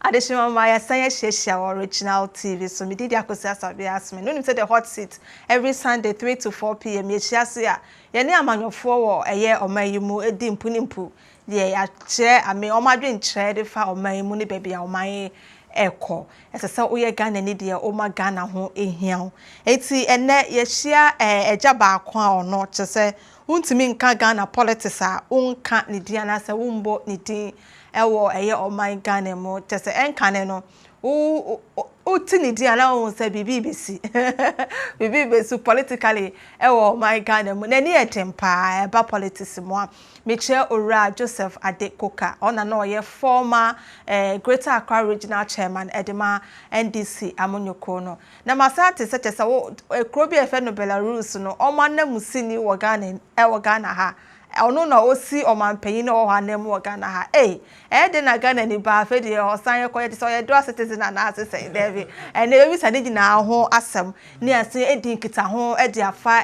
Additional my share original TV. So me did ask me. No, you said the hot seat every Sunday 3 to 4 p.m. Ye share. Ye ne amanyofuo a year or my mu edim punimpu. Ye ya chair I mean omadwin chair de fa or my money baby or my echo. As I saw we Ghana ni dear o ma Ghana ho ehia. Eti ene ye share eja ba kwa or not to say untimi nka Ghana politics a unka ni dia na say umbo ni din ewo eye o my Ghana mo te say enka no o tini dia na o say BBC BBC politically ewo my Ghana mo na ni etempa eba politics mo me chair ora Joseph ADE COKER ona na oye former Greater Accra regional chairman edema NDC amonyoko no na masate such as krobi efe no Belarus no o ma na musini wo Ghana Ghana ha ono na osi omampanyin no ho anem wo Ghana ha de na Ghana ni ba fe de o san ye koye so ye do citizen na asese David and e wi sane gina ho asem ni ase edin kita ho de afa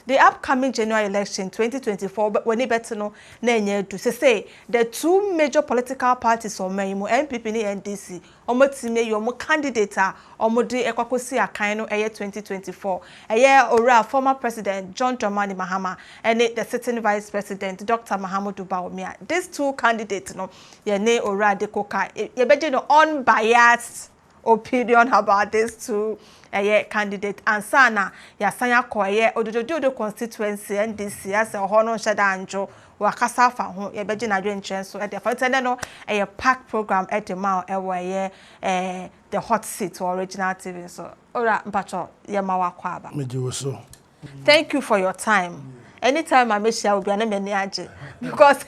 the upcoming general election 2024 but when e bet no na enye do say the two major political parties o man mu NPP ni NDC omotime yo mo candidate a omode ekwakosi akan no 2024 ora former president John Dramani Mahama and the sitting vice president Dr. Mahamudu Bawumia. These two candidates no ye ne ora ADE COKER ye beje no unbiased opinion about these two candidate and sana ya sanya koye odododo constituency NDC as a hono shada anjo wakasa fa ho ye beje na dwen so e de fa tene no pack program at the mouth the hot seat or original TV so ora mpacho ye ma wakwa aba meje so. Thank you for your time. Anytime I miss you, will be an age because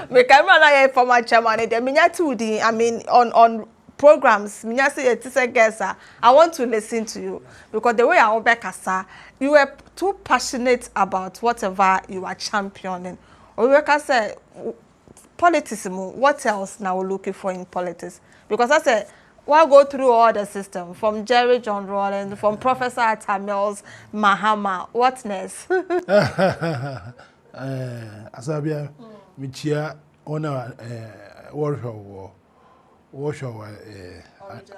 me camera na former chairman de minya tudi I mean on programs minya say it is a guest I want to listen to you because the way I obekasa you were too passionate about whatever you are championing. Obekasa politics what else now we're looking for in politics because I said why go through all the system from Jerry John Rawlings, from Professor Atamils, Mahama, what next? Asabia, Michia, honor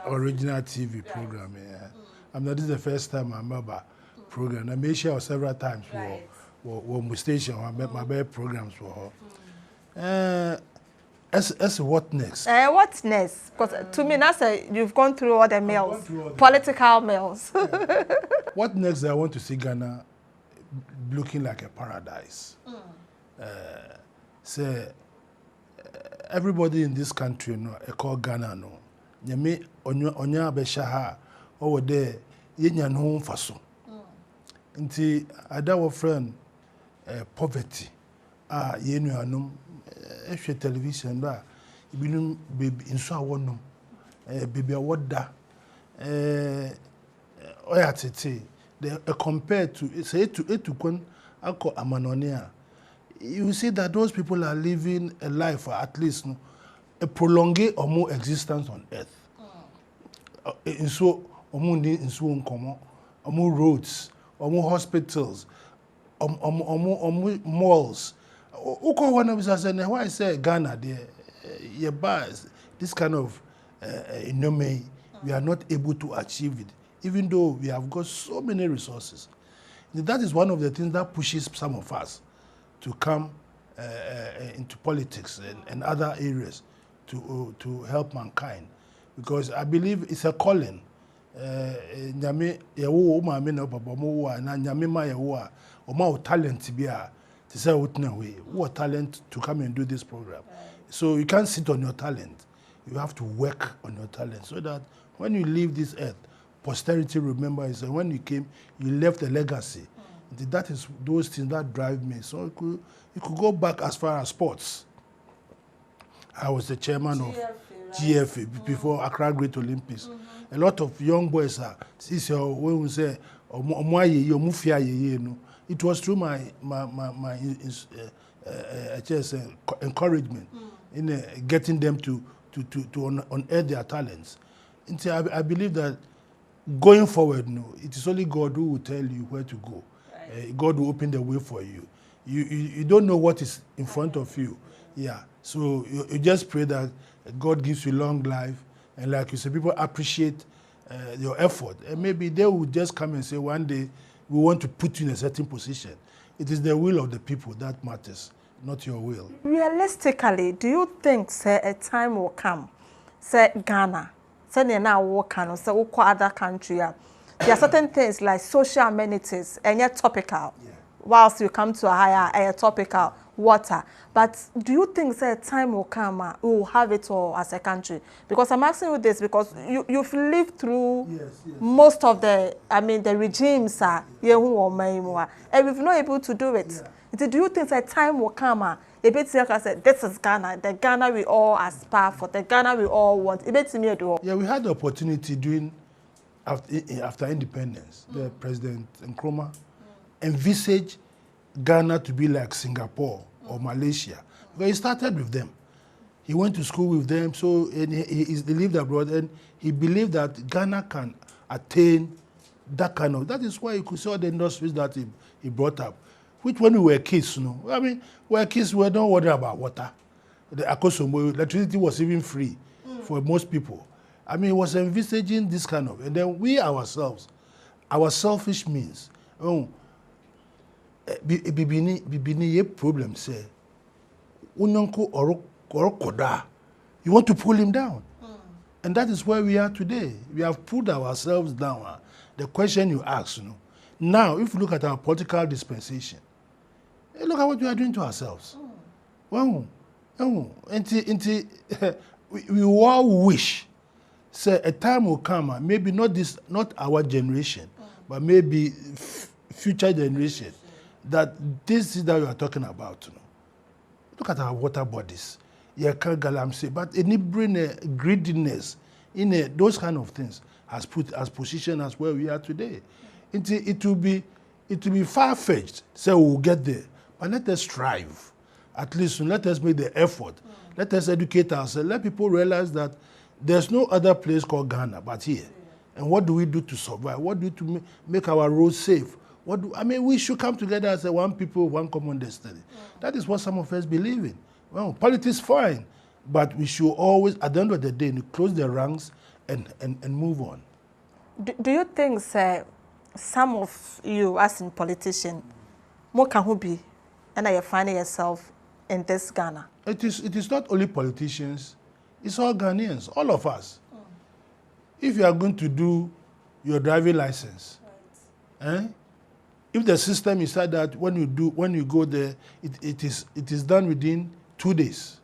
original TV program. This is the first time I remember program. I made sure several times for station. I met my best programs for her. As what next? What next? Because to me, that's you've gone through all the mails, political mails. What next? I want to see Ghana looking like a paradise. Say everybody in this country, no, call Ghana, no. Yemi onya beshaha over there. Yenyan home faso. Inti adawa friend poverty. Yenu anum. Television ba ibinum baby inso awonum baby awoda oyatete they compared to say to kon akọ amanone you see that those people are living a life at least no a prolonged or more existence on earth inso omo ni inso nkomo omo roads omo hospitals omo malls. Why I say Ghana there, this kind of we are not able to achieve it, even though we have got so many resources. That is one of the things that pushes some of us to come into politics and other areas to help mankind, because I believe it's a calling. Talent what talent to come and do this program. So you can't sit on your talent. You have to work on your talent so that when you leave this earth, posterity remembers. And when you came, you left a legacy. That is those things that drive me. So you could go back as far as sports. I was the chairman of GFA before Accra Great Olympics. A lot of young boys are. When we say, it was through my encouragement in getting them to unearth their talents. And so I believe that going forward, no, it is only God who will tell you where to go. Right. God will open the way for you. You don't know what is in front of you. Yeah. So you just pray that God gives you long life And like you say, people appreciate your effort. And maybe they will just come and say, one day, we want to put you in a certain position. It is the will of the people that matters, not your will. Realistically, do you think, say, a time will come, say, Ghana, say, now work on, say, other country, there are certain things like social amenities, and yet topical. Yeah. Whilst you come to a higher topical water. But do you think say a time will come we will have it all as a country? Because I'm asking you this because you've lived through most of the the regimes and we've not able to do it. Yeah. Do you think a time will come a bit say this is Ghana, the Ghana we all aspire for, the Ghana we all want? Yeah, we had the opportunity during after independence. The President Nkrumah envisaged Ghana to be like Singapore or Malaysia. Because he started with them. He went to school with them, so and he lived abroad, and he believed that Ghana can attain that kind of. That is why you could see all the industries that he brought up. Which when we were kids, we were kids, we don't worry about water. The Akosombo, electricity was even free for most people. He was envisaging this kind of, and then we ourselves, our selfish means, bibini ye problem say, unonko orokoda, you want to pull him down. And that is where we are today. We have pulled ourselves down. The question you ask, now if you look at our political dispensation, look at what we are doing to ourselves. We all wish, say a time will come, maybe not our generation, but maybe future generation, that this is that we are talking about. Look at our water bodies. But any greediness in those kind of things has put us positioned as where we are today. It will be far-fetched, so we'll get there. But let us strive. At least let us make the effort. Let us educate ourselves. Let people realize that there's no other place called Ghana but here. And what do we do to survive? What do we do to make our roads safe? We should come together as one people, one common destiny. That is what some of us believe in. Well, politics fine, but we should always, at the end of the day, close the ranks and move on. Do you think, sir, some of you, as in politicians, more can who be, and are you finding yourself in this Ghana? It is not only politicians, it's all Ghanaians, all of us. If you are going to do your driving license, if the system is such that when you go there, it is done within 2 days.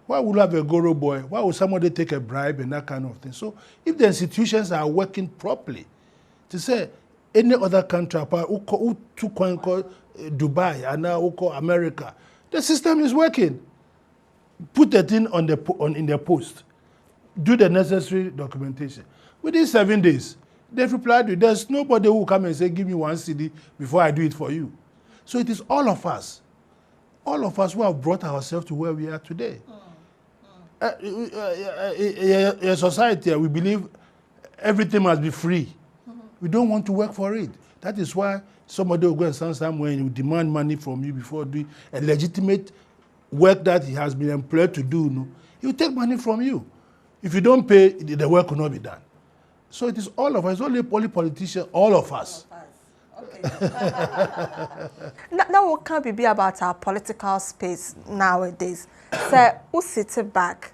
Why would you have a Goro boy? Why would somebody take a bribe and that kind of thing? So if the institutions are working properly, to say any other country, Dubai and now America, the system is working. Put the thing in the post. Do the necessary documentation. Within 7 days, they've replied to you. There's nobody who will come and say, give me 1 CD before I do it for you. So it is all of us who have brought ourselves to where we are today. In society, we believe everything must be free. We don't want to work for it. That is why somebody will go and stand somewhere and will demand money from you before doing a legitimate work that he has been employed to do. He will take money from you. If you don't pay, the work will not be done. So it is all of us. It's only politicians, all of us. Okay. Now what can be about our political space nowadays? So who sits back?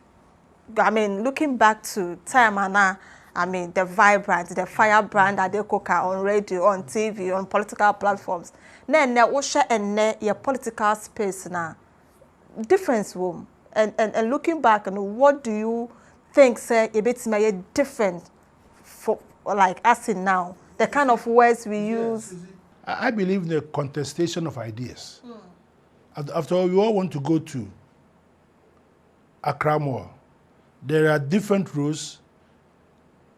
Looking back to time and the vibrant, the firebrand ADE COKER on radio, on TV, on political platforms. Then we share your political space now. Difference room. And looking back, what do you think say a bit different for like us in now? The kind of words we use. I believe in the contestation of ideas. After all, we all want to go to Accra Mall. There are different routes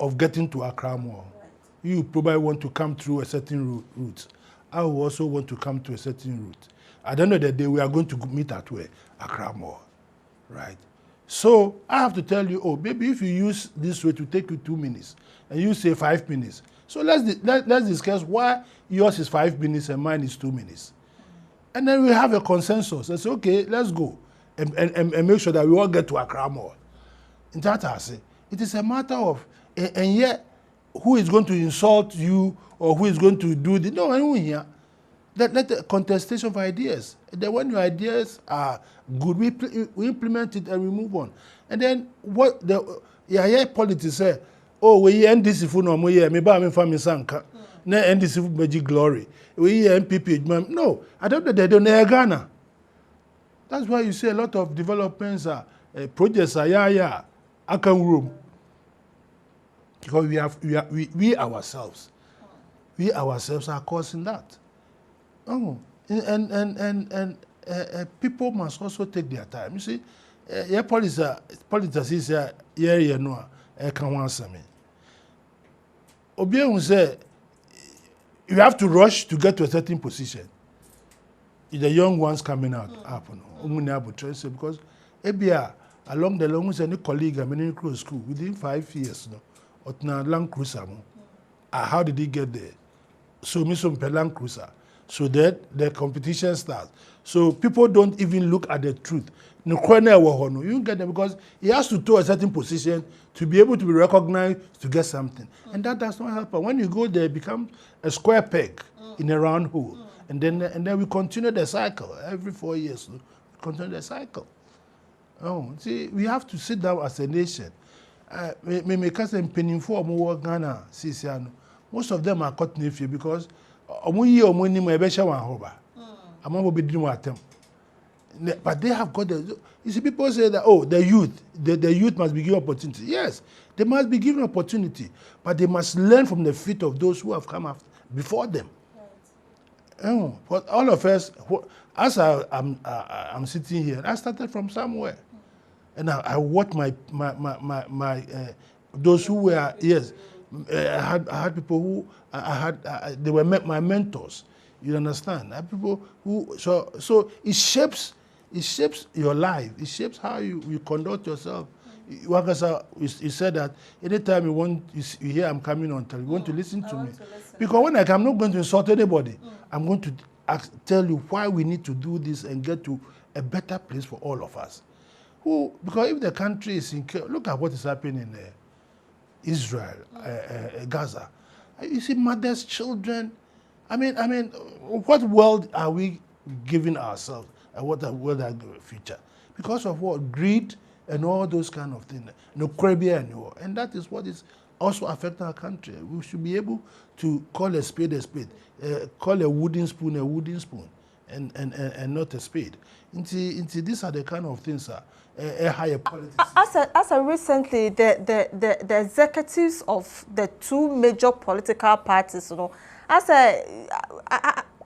of getting to Accra Mall. Right. You probably want to come through a certain route. I will also want to come to a certain route. At the end of the day, we are going to meet at where? Accra Mall, right? So I have to tell you, maybe if you use this way to take you 2 minutes, and you say 5 minutes. So let's discuss why yours is 5 minutes and mine is 2 minutes. And then we have a consensus and say, okay, let's go and make sure that we all get to Accra Mall. In that I say, it is a matter of, and yet, who is going to insult you or who is going to do the, no, anyone here. Let the contestation of ideas. And then when your ideas are good, we implement it and we move on. And then what the politics say, oh, we NDC for no more year, me ba me family sanka. Na NDC for magic glory. We MPP, no, I don't know they don't know Ghana. That's why you see a lot of developments are projects are I can room. Because we ourselves are causing that. Oh, and people must also take their time. You see, politics is you know, can answer me. Obiang say you have to rush to get to a certain position. The young ones coming out happen. Because ABR along the long any colleague I'm in close school within 5 years, no, or Land Cruiser. How did he get there? So me some Land Cruiser. So that the competition starts. So people don't even look at the truth. You don't get them because he has to tow a certain position to be able to be recognized to get something. And that does not help. When you go there, it becomes a square peg in a round hole. And then we continue the cycle. Every 4 years, we continue the cycle. Oh, see, we have to sit down as a nation. Most of them are caught in fear because but they have got the. You see, people say that the youth must be given opportunity. Yes, they must be given opportunity, but they must learn from the feet of those who have come after, before them. Right. But all of us, as I'm sitting here, I started from somewhere, and I watched my those who were I had people who they were my mentors. You understand? People who so it shapes your life. It shapes how you conduct yourself. You said that anytime you hear I'm coming on television, you want to listen to me. Because when I'm not going to insult anybody, I'm going to tell you why we need to do this and get to a better place for all of us. Because if the country is in chaos, look at what is happening in Israel, Gaza. You see mothers, children. I mean, what world are we giving ourselves, and what world are the future? Because of what? Greed and all those kind of things. And that is what is also affecting our country. We should be able to call a spade, call a wooden spoon, and not a spade. These are the kind of things a higher politics. As recently, the executives of the two major political parties,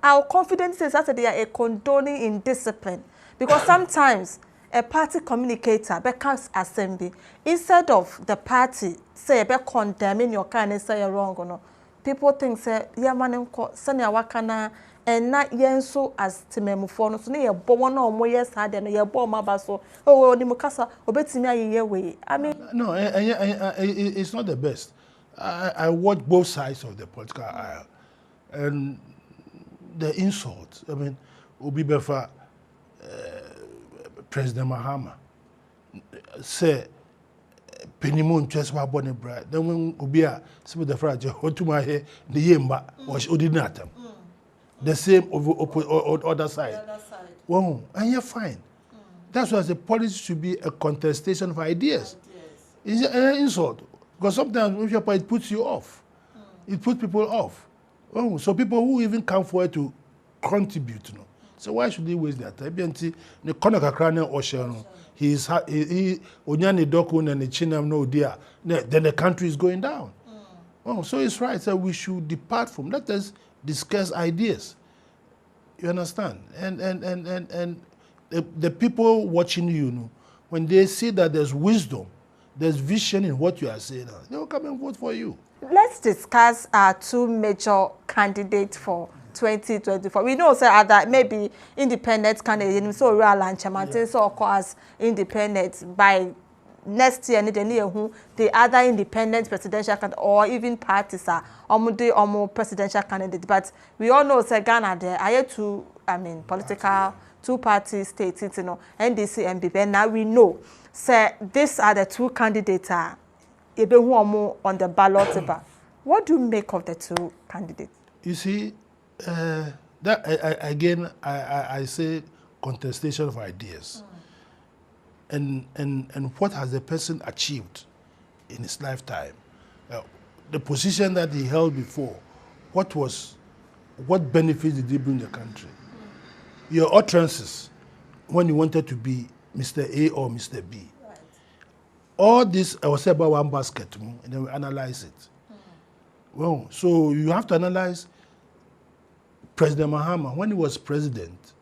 our confidence is that they are condoning indiscipline, because sometimes a party communicator becomes assembly instead of the party say be condemning your kind and say you're wrong. People think say yeah man senior wakana and not yenso as timemufo so na ye bo won na omo yes had no ye bo ma ba so ni mukasa obetimi aye we. I mean no, it's not the best. I watch both sides of the political aisle, and the insults. I mean, Obi Befa, President Mahama say Penimon just wa bonne bride. Then when Obi a some the frage to my hair the yemba was ordinatum. The same other side. Well, and you're fine. That's why the policy should be a contestation of ideas. It's an insult. Because sometimes if your party puts you off, it puts people off. Oh, so people who even come forward to contribute, So why should they waste their time? The Accra Ocean, he Onyani Dokun and the Chinam no dear. Then the country is going down. Oh, so it's right. So we should depart from. Let us discuss ideas. You understand? And the people watching you, when they see that there's wisdom, there's vision in what you are saying, they will come and vote for you. Let's discuss our two major candidates for 2024. We know that maybe independent candidates, so real and chairman, so of course independent by next year, the other independent presidential candidate or even parties are almost presidential candidate. But we all know Ghana there are two political two-party state, you know, NDC and BP. And now we know, say, these are the two candidates on the ballot paper. What do you make of the two candidates? You see, that again, I say contestation of ideas. And what has the person achieved in his lifetime? The position that he held before, what benefits did he bring the country? Your utterances when you wanted to be Mr. A or Mr. B. Right. All this, I was saying about one basket, and then we analyze it. Well, so you have to analyze President Mahama, when he was president,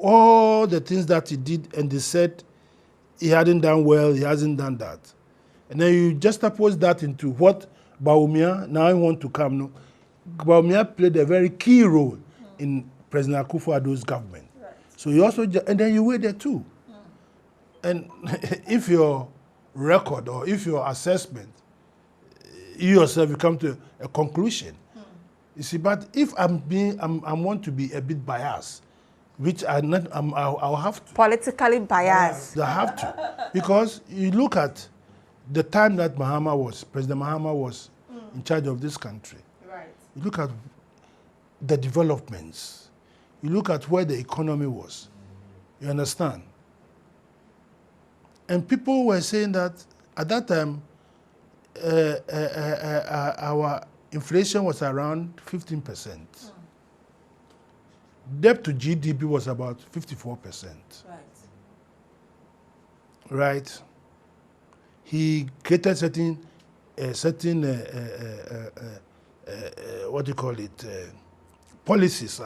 all the things that he did, and they said he hadn't done well, he hasn't done that. And then you just oppose that into what Bawumia now want to come. No? Bawumia played a very key role in President Akufo-Addo's government. Right. So you also, and then you wait there too. And if your record or if your assessment, you yourself, you come to a conclusion. You see, but if I want to be a bit biased, which I'll have to. Politically biased. I have to. Because you look at the time that President Mahama was in charge of this country. Right. You look at the developments. You look at where the economy was. You understand? And people were saying that at that time, our inflation was around 15%. Debt to GDP was about 54%. Right. He created certain what do you call it, policies.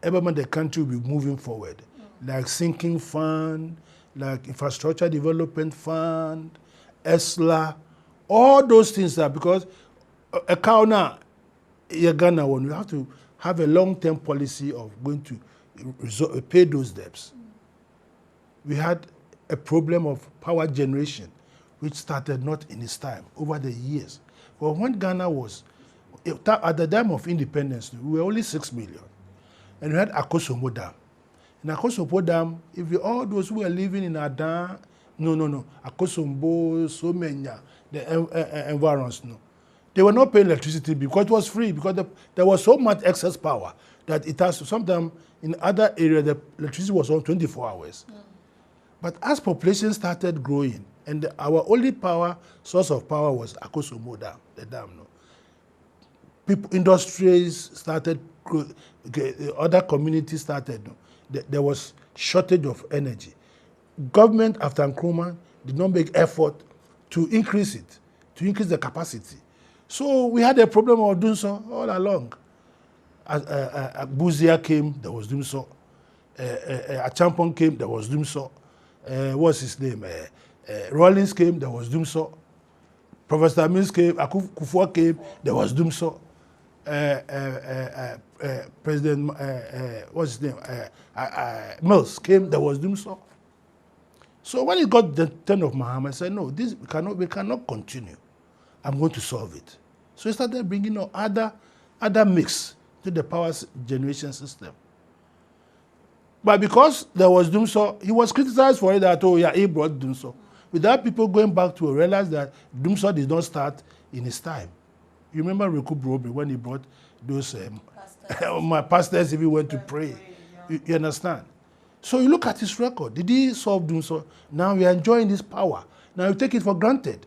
Everyone the country will be moving forward, like sinking fund, like infrastructure development fund, ESLA, all those things are because a cow now, Ghana one, you have to have a long-term policy of going to pay those debts. We had a problem of power generation, which started not in its time, over the years. But when Ghana was, at the time of independence, we were only 6 million. And we had Akosombo Dam. In Akosombo Dam, if all those who were living in Adan, Akosombo, Somenya, the environs, they were not paying electricity because it was free, because there was so much excess power that it has, sometimes in other areas, the electricity was on 24 hours. But as population started growing, and our only source of power was Akosombo Dam, the dam. Industries started, other communities started. There was shortage of energy. Government after Nkrumah did not make effort to increase it, to increase the capacity. So we had a problem of doing so all along. Buzia came, there was doing so. Achampong came, there was doing so. What's his name? Rawlings came, there was doing so. Professor Mills came, Akufo came, there was doing so. President, what's his name? Mills came, there was doing so. So when it got the turn of Mahama, I said, no, we cannot continue. I'm going to solve it. So he started bringing other mix to the power generation system. But because there was Dumso, he was criticized for it that, he brought Dumso. Without people going back to realize that Dumso did not start in his time. You remember Reku Brobe when he brought those my pastors if he went to pray. You understand? So you look at his record. Did he solve Dumso? Now we are enjoying this power. Now you take it for granted.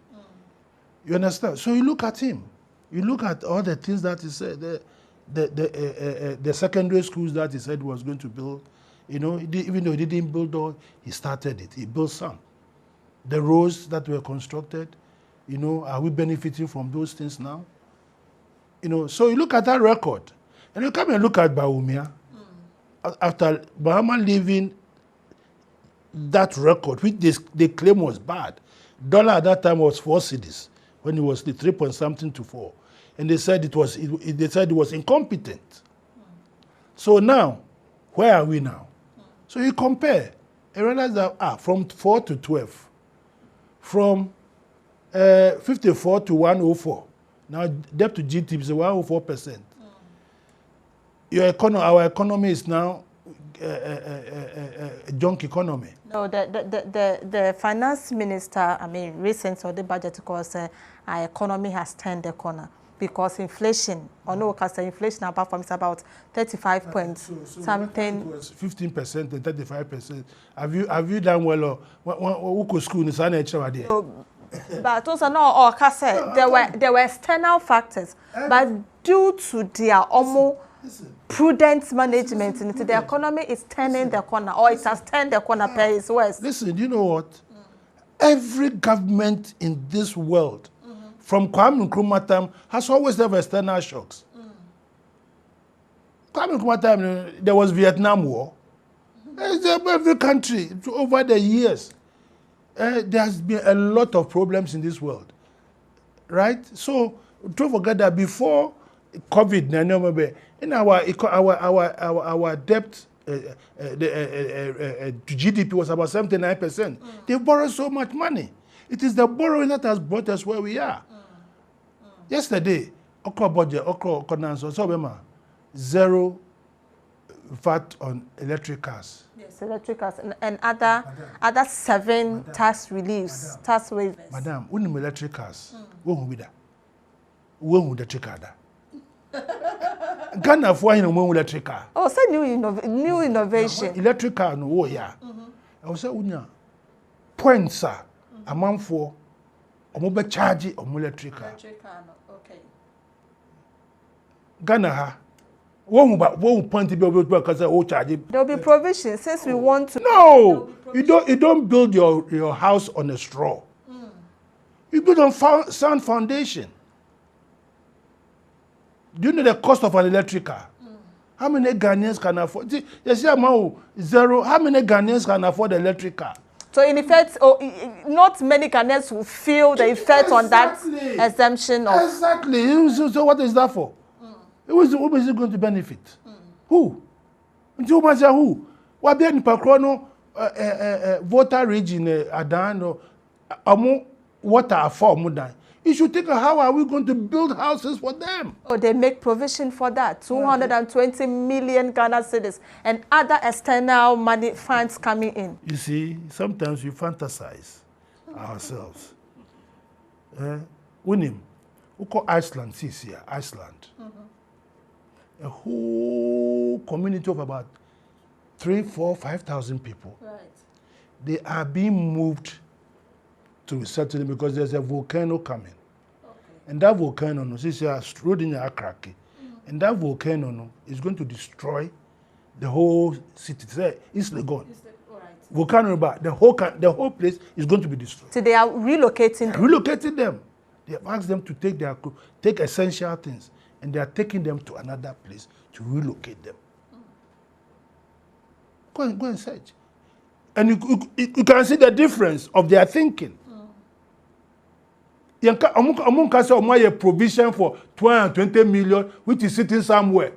You understand? So you look at him. You look at all the things that he said, the secondary schools that he said he was going to build. Even though he didn't build all, he started it. He built some. The roads that were constructed, are we benefiting from those things now? So you look at that record, and you come and look at Bawumia. After Bahama leaving that record, which they claim was bad, dollar at that time was 4 cedis. When it was the 3 point something to 4, and they said it was incompetent. So now, where are we now? So you compare and realize that from 4 to 12, from 54 to 104. Now debt to GDP is 104%. Our economy is now junk economy. No, the finance minister, I mean, recent or the budget, because our economy has turned the corner because inflation, or no, because inflation apart from it's about 35 points, something. 15% and 35%. Have you done well? Or who school in the But also no, or there were external factors, but due to their almost prudent management into the economy is turning the corner, or it has turned the corner per its worst. Listen, you know what? Every government in this world, from Kwame Nkrumah time, has always had external shocks. Kwame Nkrumah time, there was Vietnam War. Every country, over the years, there has been a lot of problems in this world, right? So don't forget that before COVID, in our debt to GDP was about 79%. They borrowed so much money. It is the borrowing that has brought us where we are. Yesterday, Accra budget, Accra zero VAT on electric cars. Yes, electric cars and other 7 tax reliefs, tax waivers. Madam, when you electric cars, when will be that? When will the electric car? Ghana for electric car. Oh, so new innovation. Electric car no yeah. I was say unya points a man for omo be charge omo electric car. Electric car no. Okay. Ghana ha won't point to be able to because I charge. There will be provision since we want to. No, you don't build your house on a straw. You build on sound foundation. Do you know the cost of an electric car? How many Ghanaians can afford? You see, amount zero. How many Ghanaians can afford an electric car? So in effect, not many Ghanaians will feel the effect on that exemption of. Exactly. So what is that for? Who is it going to benefit? Who? Who? What be in Pakrono voter region Adan or water for Mudan? You should think of how are we going to build houses for them. Oh, they make provision for that. 220 million Ghana cedis and other external money funds coming in. You see, sometimes we fantasize ourselves. We call Iceland, here, Iceland. A whole community of about 3,000, 4,000, 5,000 people. Right. They are being moved to settle because there's a volcano coming. Okay. And that volcano, this is road in Accra, and that volcano is going to destroy the whole city. It's gone. Right. Volcano, but the whole place is going to be destroyed. So they are relocating them. Relocating them. They have asked them to take essential things, and they are taking them to another place to relocate them. Go and search. And you can see the difference of their thinking. Among say a provision for 220 million, which is sitting somewhere.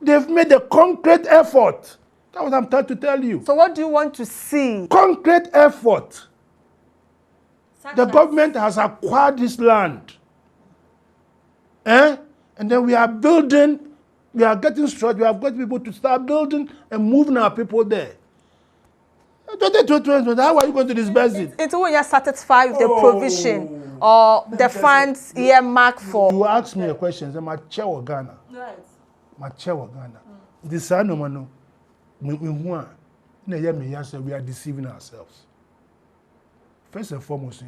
They've made a concrete effort. That's what I'm trying to tell you. So what do you want to see? Concrete effort. The government has acquired this land. And then we are building, we are getting structured, we have got people to start building and moving our people there. How are you going to disburse it? Until when you are satisfied with the provision or the funds earmarked for. You ask me a question, I'm a chair of Ghana. Right. My chair of Ghana. This is no we are deceiving ourselves. First and foremost,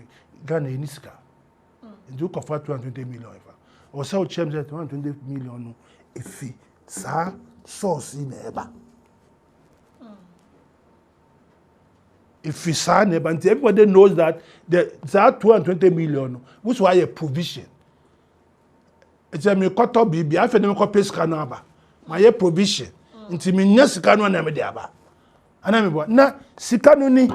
Ghana in Iska. And you offer 220 million. Or so change 220 million if he sa source in Eba. If we sign it, and everybody knows that that 220 million, which was a provision. It's a me cut up baby. I feel me cut place canaba. My provision. Until me nyes kanu na me diaba. And I'm about na sikanu ni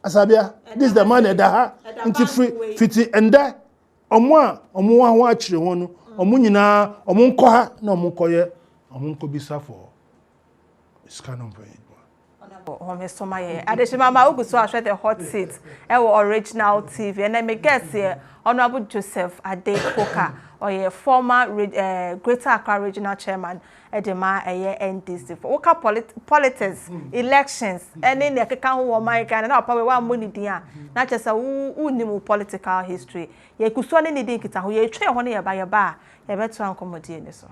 asabia. This is the man that ha. Until free fiti and that. Omo ho achire won no. Omo nyina omo nko ha na omo nkoye omo nko bisa for sikanu point. Home soma ye. Adeshima ma ugu so ahwe the hot seat. Ewo original TV. And I me guess here Honorable Joseph ADE COKER or ye former Greater Accra Regional Chairman Edema NDC. For Oka politics, elections, and in the Kakan who my can and probably one money dia. Not just a woo political history. Ye kusone ni dinkita who ye train one year by a bar. Ye better uncommodity so.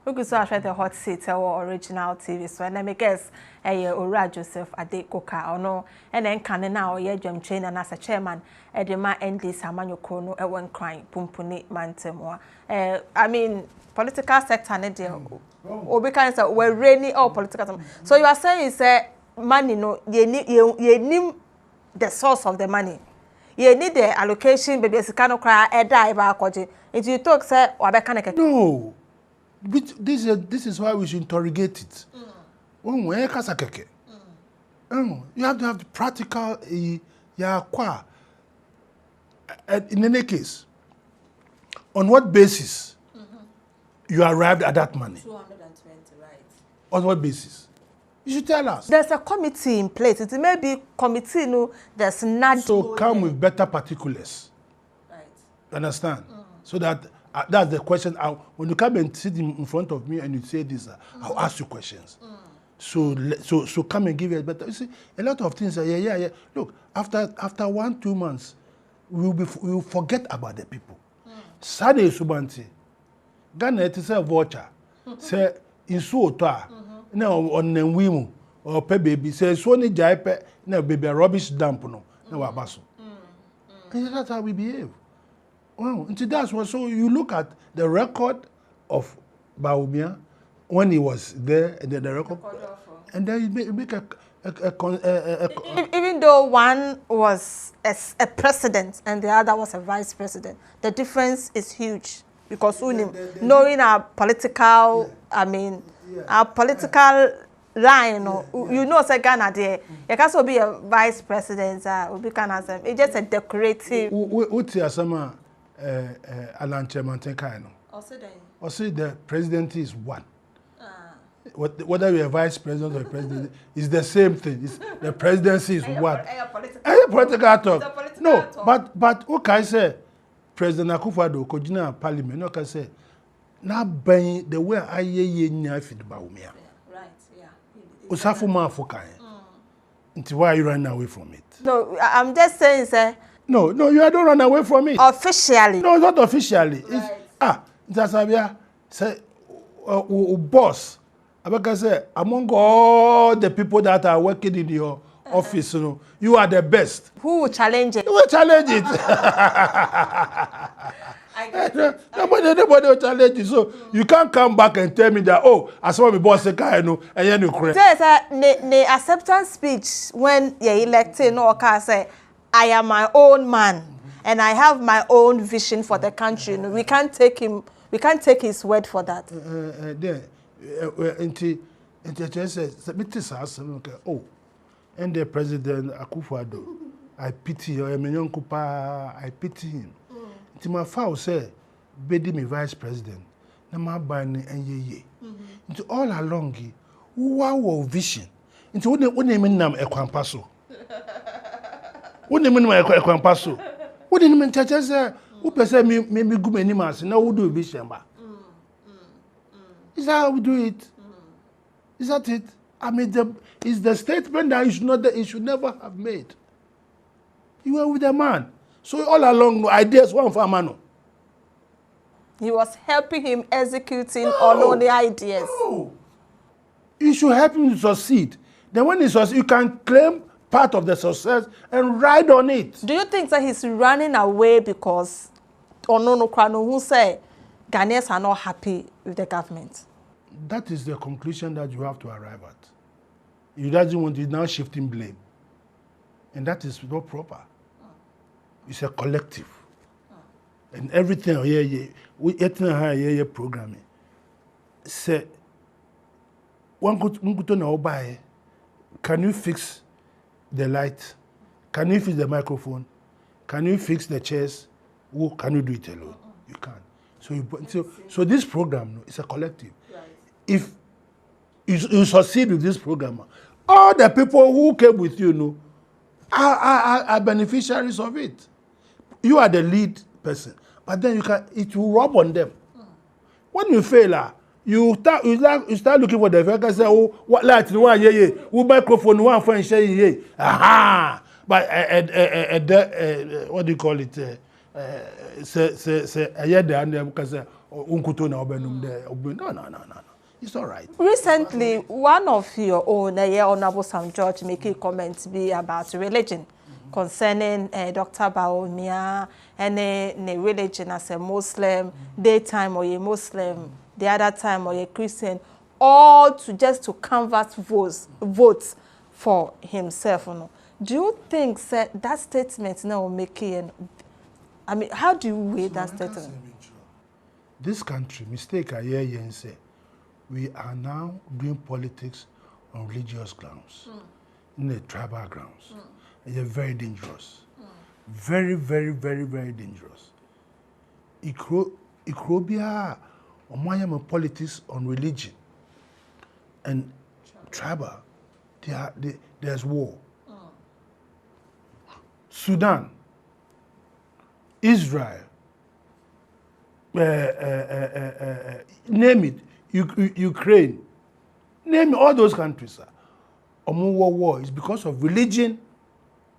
We saw the hot seat or original TV. So and I guess Ora Joseph ADE COKER or no, and then can now ye jam chain and as a chairman Edema NDC Samanyo Kono one crying Pumpuni Mantemwa. I mean political sector or because we're rainy or political. So you are saying is money no ye need the source of the money. You need the allocation baby sikano cry die ba kwaje. If you talk say wabeka no. This is why we should interrogate it. You have to have the practical. In any case, on what basis you arrived at that money? 220, right? On what basis? You should tell us. There's a committee in place. It may be committee, no. There's not. So come with better particulars. Right. You understand? So that. That's the question. When you come and sit in front of me and you say this, I'll ask you questions. So come and give it. But you see, a lot of things are yeah. Look, after 1-2 months, we will forget about the people. Sade Subanti, Ghana it is a voucher. Say in Suota, no on Nenwimu or pe baby. Say Swani Jaipe, no baby a rubbish dump no abaso. And that's how we behave. Well, that's what. So you look at the record of Bawumia when he was there, and then the record, and then you make even though one was a president and the other was a vice president, the difference is huge because knowing our political, our political line, you know, say Ghana there, you can also be a vice president, it's just a decorative. What's your summer? Alan Chairman or say the president is one. Whether you're a vice president or a president, it's the same thing. The presidency is one. A political talk. No, but what I say, President Akufo-Addo Kojina Parliament, no can say, now buying the way I ye fit Bawumia. Right, yeah. Usafuma Fokai. Until why you run away from it? No, I'm just saying, sir. No, you don't run away from it. Officially. No, not officially. Right. It's say, boss. I say, among all the people that are working in your office, you are the best. Who will challenge it? You will challenge it. Nobody will challenge it. So you can't come back and tell me that, I saw my boss say, and then you cry. The acceptance speech when you're elected, say, I am my own man, and I have my own vision for the country. We can't take his word for that. And the President Akufo-Addo, I pity I pity him. Until my father said, "Bedi me vice president, na ma bani and Into all along, wow vision. Into what name nam ekwampaso. What do you mean by Ekwampaso? What do you mean, church? Who person me go many months? Now who do vision? Is that how we do it? Is that it? It's the statement that you should never have made. You were with a man, so all along ideas one for a man. He was helping him executing all the ideas. No. You should help him to succeed. Then when he succeeds, you can claim part of the success and ride on it. Do you think that he's running away because who say Ghanaians are not happy with the government? That is the conclusion that you have to arrive at. You doesn't want to now shifting blame. And that is not proper. It's a collective. And everything we programming. Say Can you fix the light? Can you fix the microphone? Can you fix the chairs? Or can you do it alone? You can't. So this program is a collective. Right. If you succeed with this program, all the people who came with you, are beneficiaries of it. You are the lead person, but then it will rub on them. When you fail, you start looking for the vehicle. Say, oh, what light? One who microphone? One for say, aha. But what do you call it? Say, no. It's all right. Recently, one of your own, Honorable Sam George, making comments about religion concerning Dr. Bawumia and the religion as a Muslim, daytime or a Muslim, the other time or a Christian, all to canvass votes for himself. Do you think that statement now will make it? I mean, how do you weigh that statement? This country, mistake I hear you say, we are now doing politics on religious grounds, in the tribal grounds. It's very dangerous. Very, very, very, very dangerous. Ikrobia, or politics on religion and tribal, there's war. Sudan, Israel, name it, Ukraine, name all those countries. War is because of religion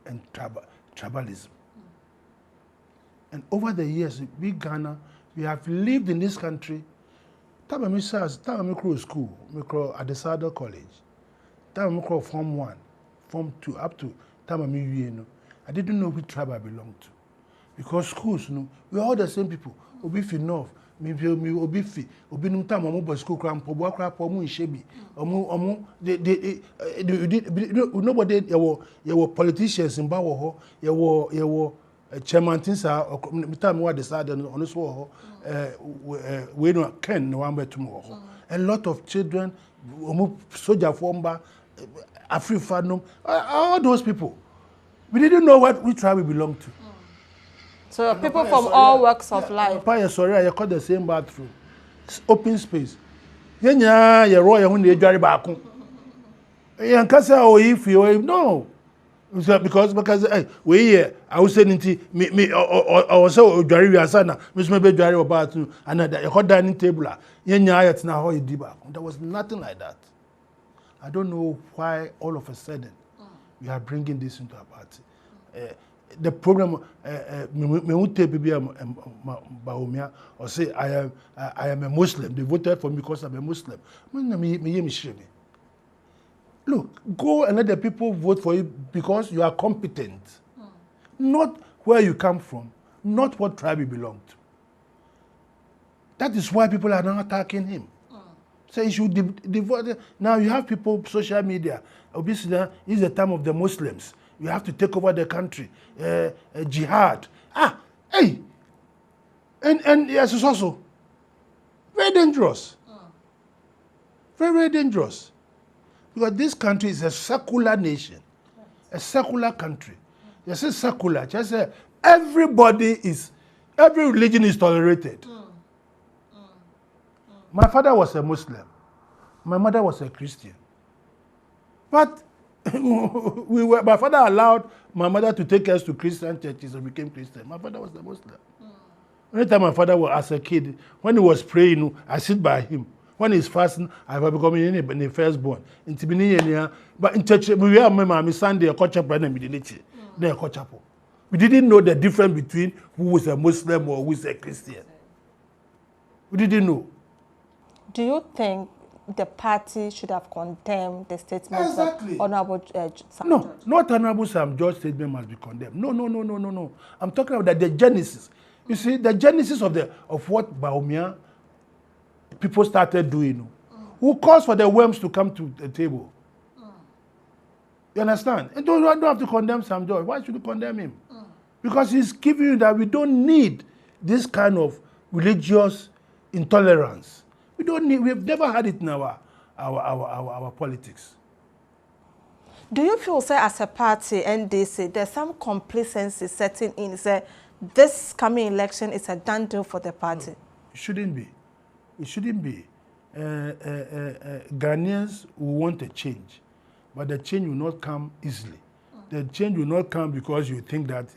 and tribalism. And over the years, we Ghana, we have lived in this country. Time I school, at the Sado College. Time I Form 1, Form 2, up to time I didn't know which tribe I belonged to. Because schools, we're all the same people. Obi fi north, me obi fi, obi num time omo school kram po bo akra po mu Ishebi. Nobody your politicians in Bawo ho, your chairman tinsa time we decided on this war we no ken no one betum ho. A lot of children, soldier former, Afrifanum, all those people. We didn't know which tribe we belonged to. So people from all walks of life. Sorry, I call the same bathroom. It's open space. No. Because we here, I was saying me I was so Jari Asana, Miss Maybe Jari about another a hot dining table. There was nothing like that. I don't know why all of a sudden we are bringing this into our party. The program, me won't take Bawumia or say I am a Muslim. They voted for me because I'm a Muslim. Look, go and let the people vote for you because you are competent. Not where you come from, not what tribe you belong to. That is why people are now attacking him. So you should devote. Now you have people, social media. Obviously, it's the time of the Muslims. You have to take over the country. Jihad. And yes, it's also very dangerous. Very, very dangerous. Because this country is a secular nation. A secular country. Just say secular. Just say every religion is tolerated. My father was a Muslim. My mother was a Christian. But my father allowed my mother to take us to Christian churches and became Christian. My father was a Muslim. Anytime my father was as a kid, when he was praying, I sit by him. When he's fasting, I have become in the firstborn. But in church, we have my Sunday a chapel and we didn't know the difference between who was a Muslim or who is a Christian. We didn't know. Do you think the party should have condemned the statement exactly. of Honorable Sam No, George? not Honorable Sam George statement must be condemned. No. I'm talking about the genesis. You see, the genesis of what Bawumia people started doing. Who calls for the worms to come to the table? You understand? And don't have to condemn Sam George. Why should you condemn him? Because he's giving you that we don't need this kind of religious intolerance. We've never had it in our our politics. Do you feel, say, as a party, NDC, there's some complacency setting in, say, this coming election is a done deal for the party? No, it shouldn't be. It shouldn't be. Ghanaians will want a change, but the change will not come easily. The change will not come because you think that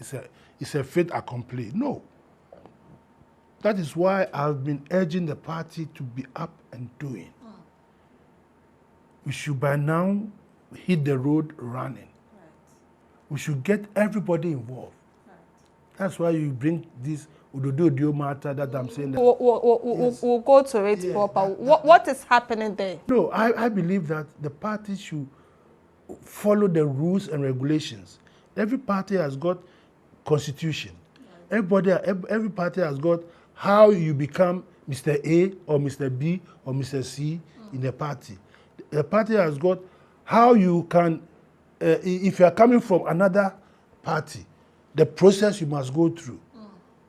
it's a fait accompli. No. That is why I've been urging the party to be up and doing. We should by now hit the road running. Right. We should get everybody involved. Right. That's why you bring this Udodio matter that I'm saying. That we'll go to it proper. What is happening there? No, I believe that the party should follow the rules and regulations. Every party has got constitution. Right. Every party has got how you become Mr. A or Mr. B or Mr. C in the party. The party has got how you can, if you are coming from another party, the process you must go through,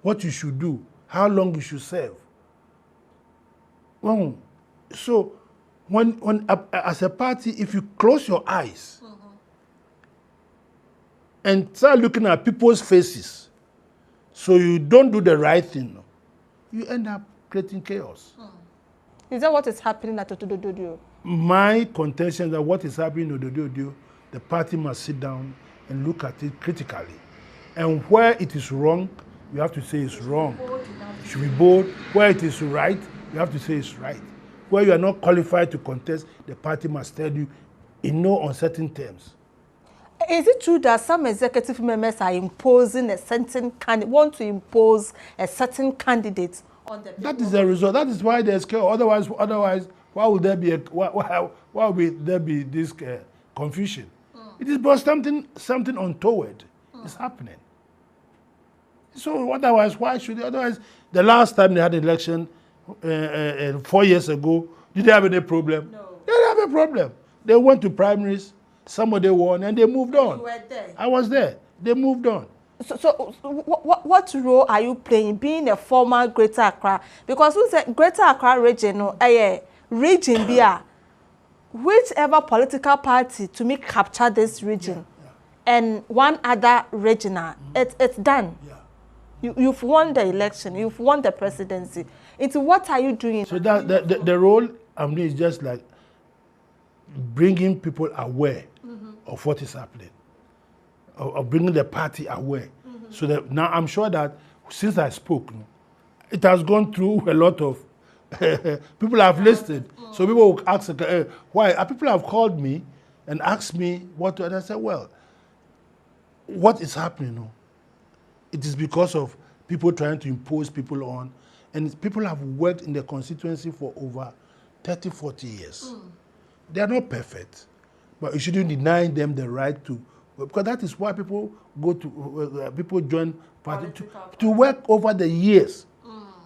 what you should do, how long you should serve. Well, so when as a party, if you close your eyes and start looking at people's faces, so you don't do the right thing, you end up creating chaos. Is that what is happening at Ododio? My contention that what is happening in Ododio, the party must sit down and look at it critically. And where it is wrong, you have to say it's wrong. You should be bold. Where it is right, you have to say it's right. Where you are not qualified to contest, the party must tell you in no uncertain terms. Is it true that some executive members are imposing a certain candidate, want to impose a certain candidate on the people? That is the result. That is why there's chaos. Otherwise, why would there be why would there be this confusion? It is but something untoward is happening. So otherwise, why should they? Otherwise, the last time they had an election 4 years ago, did they have any problem? No. They didn't have a problem. They went to primaries, somebody won, and they moved on. You were there. I was there. They moved on. So what role are you playing, being a former Greater Accra? Because we say Greater Accra region, region be whichever political party to make capture this region, and one other regional, it's done. Yeah. You've won the election, you've won the presidency. It's what are you doing? So that the role I'm doing is just like bringing people aware of what is happening, of bringing the party aware. So that now I'm sure that since I spoke, it has gone through a lot of people have listened. So people will ask why. People have called me and asked me what to, and I said, well, what is happening? It is because of people trying to impose people on, and people have worked in the constituency for over 30, 40 years. They are not perfect, but you shouldn't deny them the right to, because that is why people go to, people join party to work over the years.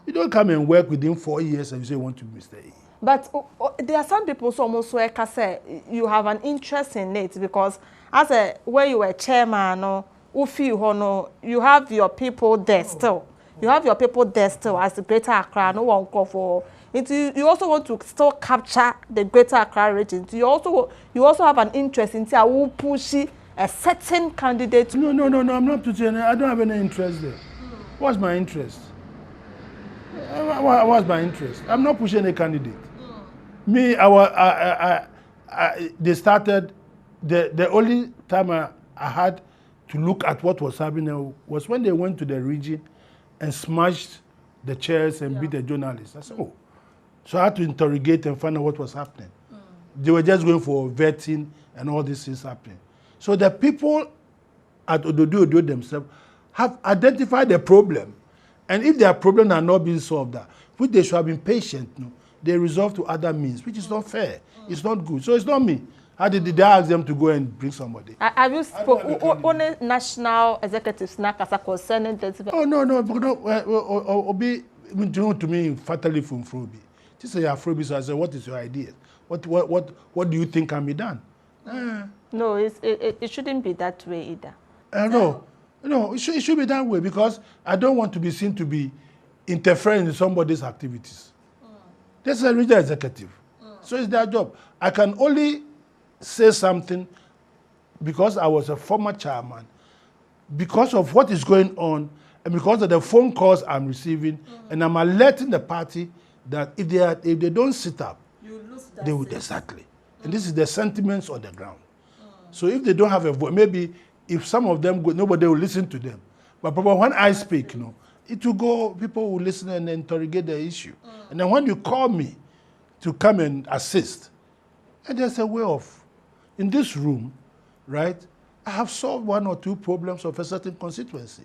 You don't come and work within 4 years and you say you want to be Mr. A. But there are some people who almost say you have an interest in it because as a where you were chairman, you have your people there still. You have your people there still as the Greater Accra. No one call for. You also want to still capture the Greater Accra region. You also have an interest in who push a certain candidate. No. I'm not pushing. I don't have any interest there. What's my interest? What's my interest? I'm not pushing any candidate. Me, they started. The only time I had to look at what was happening was when they went to the region and smashed the chairs and beat the journalists. I said, oh. So I had to interrogate and find out what was happening. They were just going for vetting and all these things happening. So the people at Ododio themselves have identified the problem. And if their problems are not being solved, which they should have been patient, they resolve to other means, which is not fair. It's not good. So it's not me. How did they ask them to go and bring somebody? Have you spoken only national executives concerning this? Oh, no. Obi, to me, fatally from Frobi. This is your Frobi, so I said, what is your idea? What do you think can be done? No, it shouldn't be that way either. No, it should be that way because I don't want to be seen to be interfering in somebody's activities. This is a regional executive. So it's their job. I can only say something because I was a former chairman, because of what is going on, and because of the phone calls I'm receiving, and I'm alerting the party that if they don't sit up, you lose that they will seat. exactly. And this is the sentiments on the ground. So if they don't have a voice, maybe if some of them go, nobody will listen to them. But probably when I speak, it will go. People will listen and interrogate the issue. And then when you call me to come and assist, and there's a way of, in this room, right? I have solved 1 or 2 problems of a certain constituency.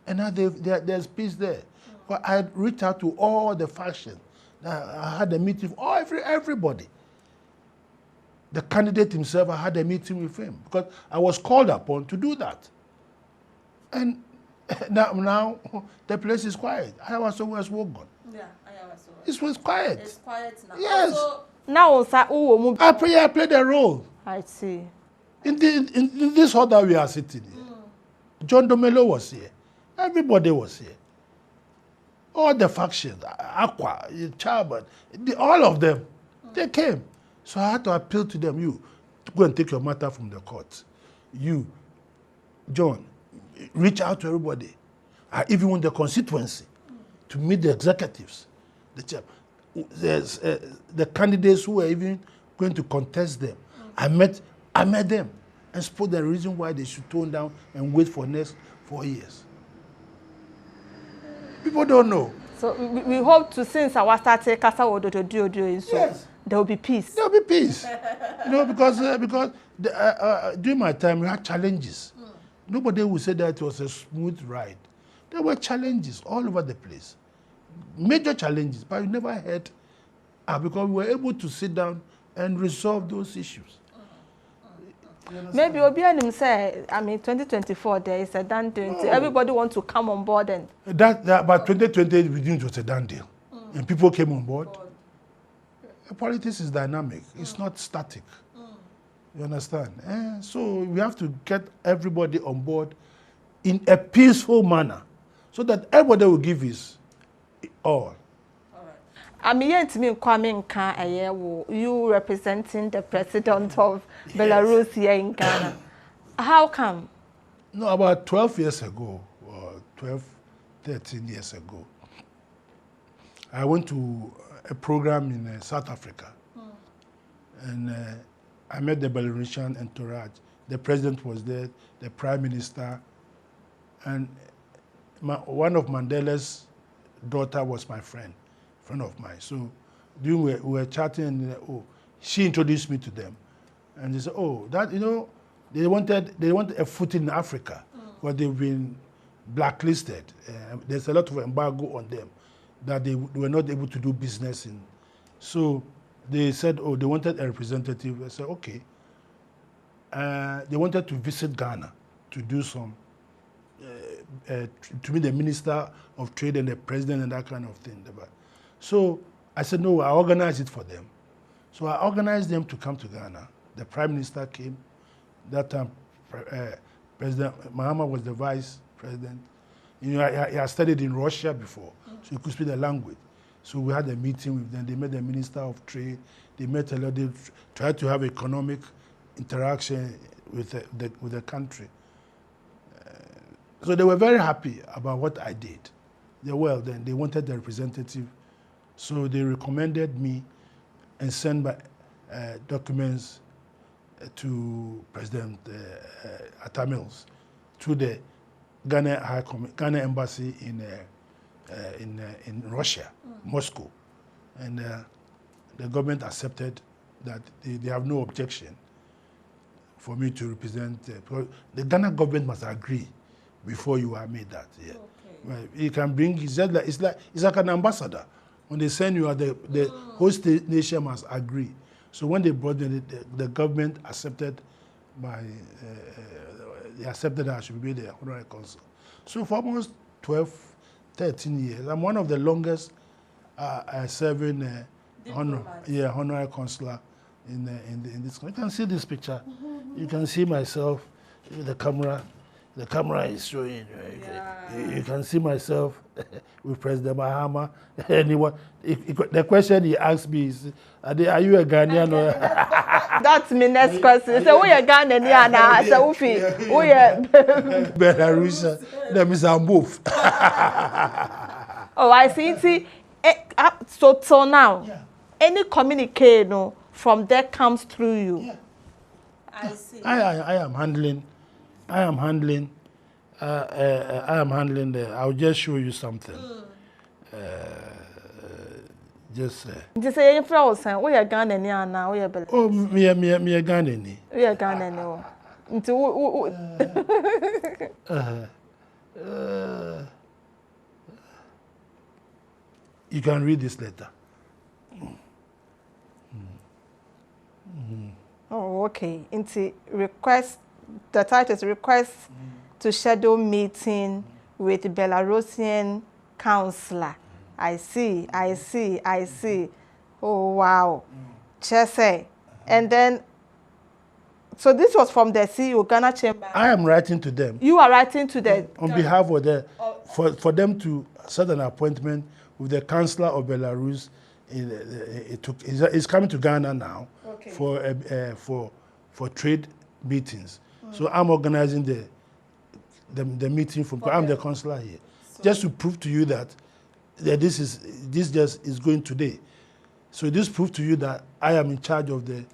And now there's peace there. But I reached out to all the factions. I had a meeting with everybody. The candidate himself, I had a meeting with him because I was called upon to do that. And now the place is quiet. I was always woken. Yeah, I was. It was quiet. It's quiet now. Yes. Also, Now, I played a role. I see. In this hall that we are sitting here, John Domelo was here. Everybody was here. All the factions, Aqua, Chairman, all of them, they came. So I had to appeal to them, you, to go and take your matter from the court. You, John, reach out to everybody. I even want the constituency to meet the executives, the candidates who were even going to contest them. I met them and spoke the reason why they should tone down and wait for next 4 years. People don't know. So we hope to, since our started Kasa Ododo, so Yes. there will be peace. There will be peace. Because during my time we had challenges. Nobody would say that it was a smooth ride. There were challenges all over the place. Major challenges, but you never heard because we were able to sit down and resolve those issues. Maybe Obianim say, 2024 there is a done deal. No. Everybody wants to come on board and But 2020 we didn't was a done deal. And people came on board. Politics is dynamic. It's not static. You understand? So we have to get everybody on board in a peaceful manner so that everybody will give his all. You representing the president of Belarus here in Ghana. How come? No, about 12 years ago, or 13 years ago, I went to a program in South Africa. And I met the Belarusian entourage. The president was there, the prime minister, and one of Mandela's daughter was my friend of mine. So we were chatting, and she introduced me to them, and they said, "Oh, that they wanted a foot in Africa, but they've been blacklisted. There's a lot of embargo on them that they were not able to do business in." So they said, "Oh, they wanted a representative." I said, "Okay." They wanted to visit Ghana to do some. To meet the Minister of Trade and the President and that kind of thing. So I said, no, I organized it for them. So I organized them to come to Ghana. The Prime Minister came. That time, President Mahama was the Vice President. He had studied in Russia before, so he could speak the language. So we had a meeting with them. They met the Minister of Trade. They met a lot. They tried to have economic interaction with the country. So they were very happy about what I did. They wanted the representative. So they recommended me and sent my documents to President Atta Mills through the Ghana embassy in Russia, Moscow. And the government accepted that they have no objection for me to represent. The Ghana government must agree before you are made that. Yeah. Okay. Right. You can bring, it's like an ambassador. When they send you, the host nation must agree. So when they brought the government accepted they accepted that I should be the honorary consul. So for almost 12, 13 years, I'm one of the longest serving honorary consular in this country. You can see this picture. You can see myself with the camera. The camera is showing. You can see myself with President Mahama. Anyone? The question he asked me is, are you a Ghanaian? That's my next question. So we are Ghanaian, so we are Belarus. Them is both. Oh, I see. So till now, any communique from there comes through you. Yeah. I see. I am handling the. I'll just show you something. Just. Just say in France, we are Ghanaian now. We are. Oh, me a Ghanaian. We are Ghanaian. You can read this letter. Oh, okay. Into request. The title is request to schedule meeting with Belarusian counselor. I see. Oh, wow. Chese. And then, so this was from the CEO, Ghana Chamber. I am writing to them. You are writing to them? On behalf of for them to set an appointment with the Chancellor of Belarus. It's coming to Ghana now for trade meetings. So I'm organizing the meeting I'm the consular here, just to prove to you that this just is going today. So this proves to you that I am in charge of the.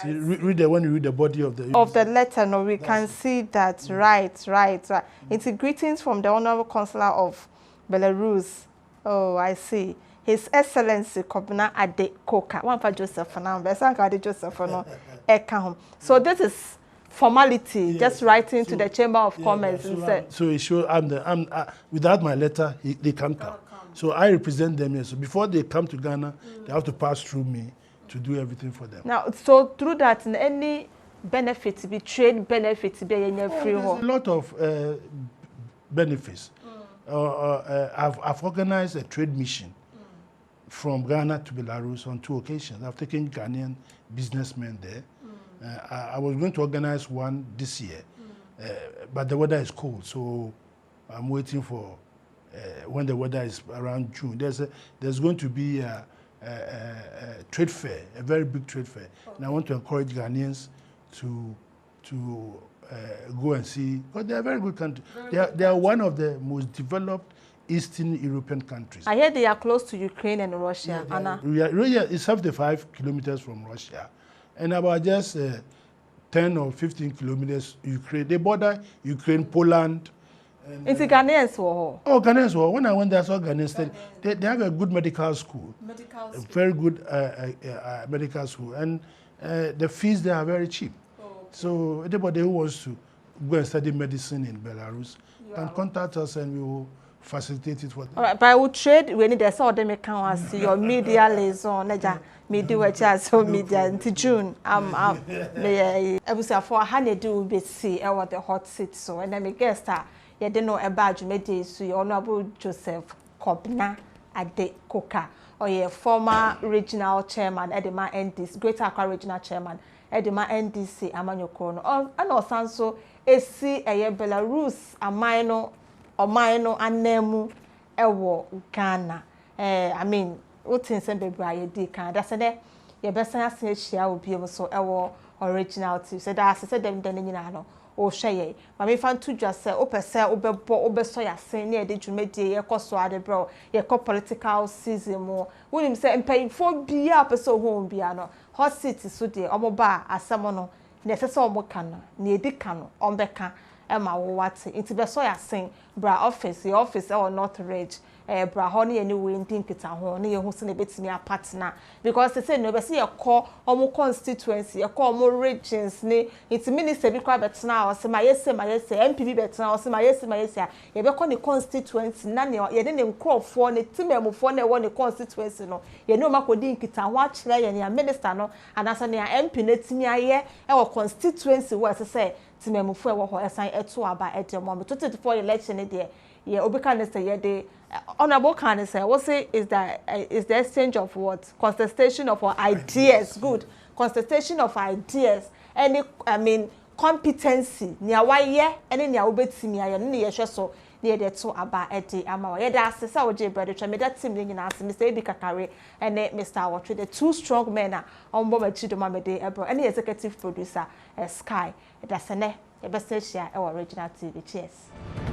See, when you read the body of the letter, no, we can see that. Right. It's greetings from the Honorable Consular of Belarus. Oh, I see. His Excellency Kobna ADE COKER. One for Joseph now, but some Joseph no. So this is formality, just writing to the Chamber of Commerce. So it shows without my letter, they can't come. So I represent them here. So before they come to Ghana, they have to pass through me to do everything for them. Now, so through that, any benefits, be trade benefits, be any free. There's a lot of benefits. I've organized a trade mission from Ghana to Belarus on 2 occasions. I've taken Ghanaian businessmen there. I was going to organize one this year, but the weather is cold, so I'm waiting for when the weather is around June. There's going to be a trade fair, a very big trade fair, and I want to encourage Ghanaians to go and see, because they are a very good country. They are one of the most developed Eastern European countries. I hear they are close to Ukraine and Russia. It's 75 kilometers from Russia, and about just 10 or 15 kilometers Ukraine. They border Ukraine, Poland. It's Ghanaians war. Oh, Ghanaians war. When I went there, I saw Ghanaians. They have a good medical school. A very good medical school, and the fees there are very cheap. So anybody who wants to go and study medicine in Belarus can contact us, and we will facilitate it for them. All right, but I will trade when there's all them can see your media liaison, media which so media until June. I was for a honey do be see what the hot seat so, and then I guess that you didn't know about you made this so Honorable Joseph Kobna ADE COKER, or your former regional chairman, Edema NDC, Greater Accra regional chairman. Edema NDC Amanyokono. And also so esi Belarus amaino anemu ewo Ghana. I mean, what things and baby I did can that's a your best answer share will be so ewo originality. So that's said them then no or share. But me fan to just say obe so ya say near the Jumedi ye koso ade bro ye political season more. When him say paying for be up so home biano. Hot city so de omoba asamono ne sese omoka no ne edika no ombeka ema wo wate nti be so ya sen bra office your office or North Ridge bra ho ne anyway ndinkita ho ne ye hu se ne betimi a partner because they say no be say ye call omo constituency ye call omo regions ne nti minister bi kwa betena o se ma yese MPB betena o se ma yese ye be call ne constituency na ne ye de ne nkrofo ne timemufo na wo ne constituency no ye ne o makodi nkita ho a kire ye ne minister no anasa ne MP na timi aye e wo constituency wo se say timemufo e wo ho esan eto aba edemo 2024 election ne de ye obika ne say ye de honorable can say what say is the exchange of what contestation of our ideas good contestation of ideas any I mean competency nea waye ene nea wobetimi aye no ne yehwe so ne ye de to aba ede ama wa ye da asesa oje brother twa me da team ne nyina ase Mr. Ebi Kakare ene Mr. Awotwe, the two strong men a ombo machi do mamede ebro ene executive producer Sky da sene e be se hia e original TV. Cheers.